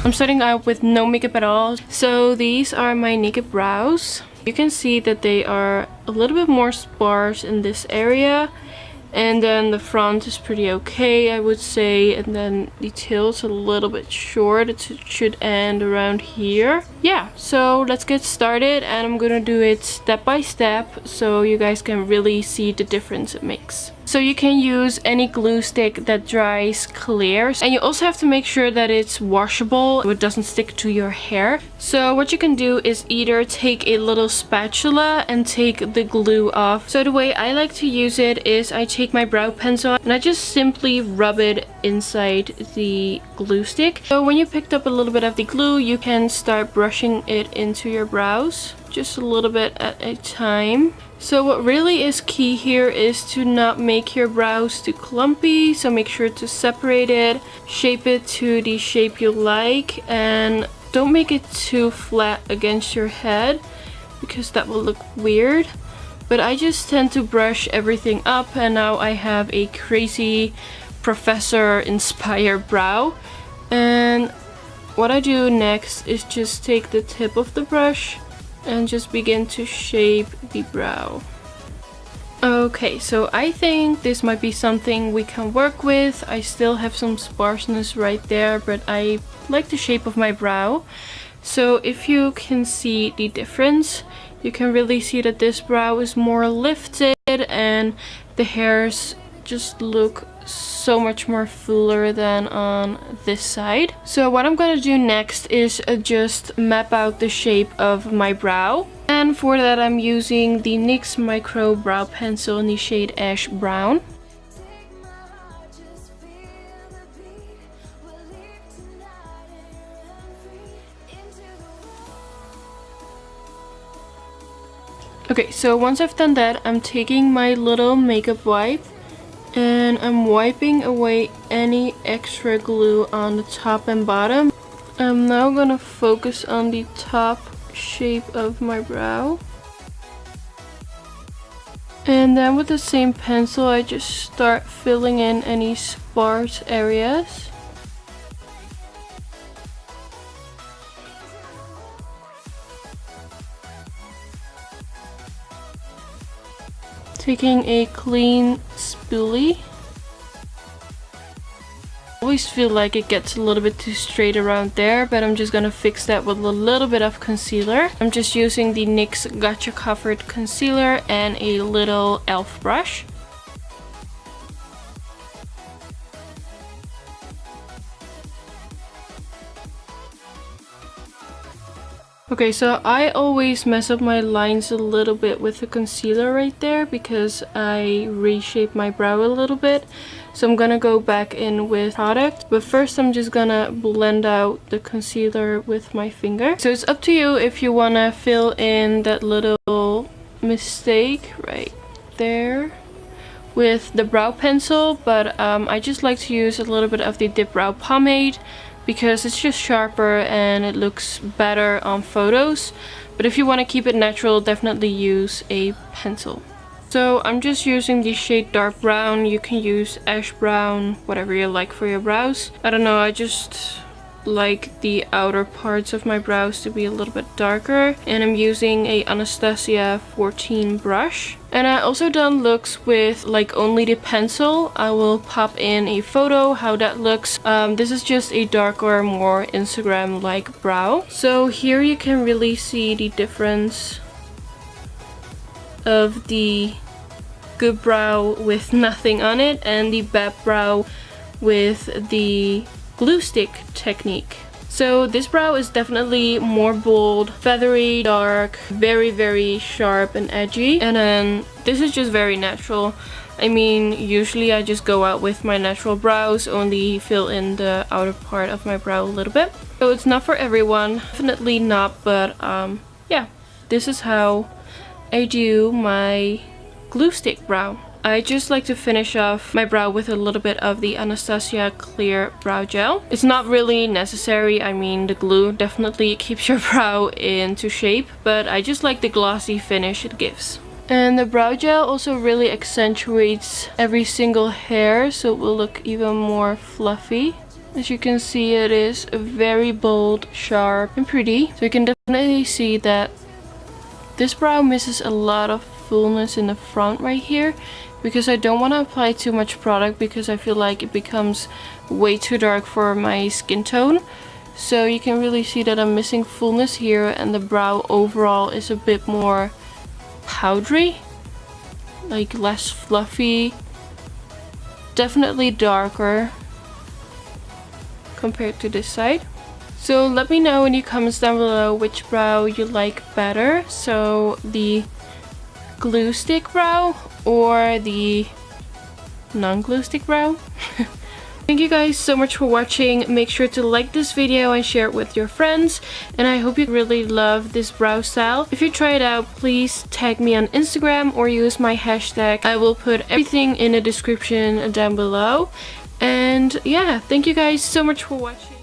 I'm starting out with no makeup at all. So these are my naked brows. You can see that they are a little bit more sparse in this area. And then the front is pretty okay, I would say. And then the tail's a little bit short. It should end around here. Yeah, so let's get started. And I'm gonna do it step by step so you guys can really see the difference it makes. So you can use any glue stick that dries clear. And you also have to make sure that it's washable so it doesn't stick to your hair. So what you can do is either take a little spatula and take the glue off. So the way I like to use it is I take my brow pencil and I just simply rub it inside the glue stick. So when you picked up a little bit of the glue, you can start brushing it into your brows. Just a little bit at a time. So what really is key here is to not make your brows too clumpy. So make sure to separate it, shape it to the shape you like, and don't make it too flat against your head because that will look weird. But I just tend to brush everything up, and now I have a crazy professor inspired brow. And what I do next is just take the tip of the brush and just begin to shape the brow. Okay, so I think this might be something we can work with. I still have some sparseness right there, but I like the shape of my brow. So if you can see the difference, you can really see that this brow is more lifted and the hairs just look so much more fuller than on this side. So what I'm gonna do next is just map out the shape of my brow. And for that I'm using the NYX Micro Brow Pencil in the shade Ash Brown. Okay, so once I've done that, I'm taking my little makeup wipe and I'm wiping away any extra glue on the top and bottom. I'm now gonna focus on the top shape of my brow. And then with the same pencil, I just start filling in any sparse areas. Taking a clean spoolie. I always feel like it gets a little bit too straight around there, but I'm just gonna fix that with a little bit of concealer. I'm just using the NYX Gotcha Covered Concealer and a little e.l.f. brush. Okay, so I always mess up my lines a little bit with the concealer right there because I reshape my brow a little bit. So I'm gonna go back in with product, but first I'm just gonna blend out the concealer with my finger. So it's up to you if you wanna fill in that little mistake right there with the brow pencil, but I just like to use a little bit of the Dipbrow pomade because it's just sharper and it looks better on photos. But if you want to keep it natural, definitely use a pencil. So I'm just using the shade dark brown. You can use ash brown, whatever you like for your brows. I don't know, I just like the outer parts of my brows to be a little bit darker, and I'm using a Anastasia 14 brush. And I also done looks with like only the pencil. I will pop in a photo how that looks. This is just a darker, more Instagram like brow. So here you can really see the difference of the good brow with nothing on it and the bad brow with the glue stick technique. So this brow is definitely more bold, feathery, dark, very sharp and edgy. And then this is just very natural. I mean, usually I just go out with my natural brows, only fill in the outer part of my brow a little bit. So it's not for everyone, definitely not, but yeah, this is how I do my glue stick brow. I just like to finish off my brow with a little bit of the Anastasia clear brow gel. It's not really necessary. I mean, the glue definitely keeps your brow into shape, but I just like the glossy finish it gives. And the brow gel also really accentuates every single hair, so it will look even more fluffy. As you can see, it is very bold, sharp, and pretty. So you can definitely see that this brow misses a lot of fullness in the front right here, because I don't want to apply too much product because I feel like it becomes way too dark for my skin tone. So you can really see that I'm missing fullness here, and the brow overall is a bit more powdery, like less fluffy, definitely darker compared to this side. So let me know in the comments down below which brow you like better, so the glue stick brow or the non-glue stick brow. Thank you guys so much for watching. Make sure to like this video and share it with your friends, and I hope you really love this brow style. If you try it out, please tag me on Instagram or use my hashtag. I will put everything in the description down below. And yeah, thank you guys so much for watching.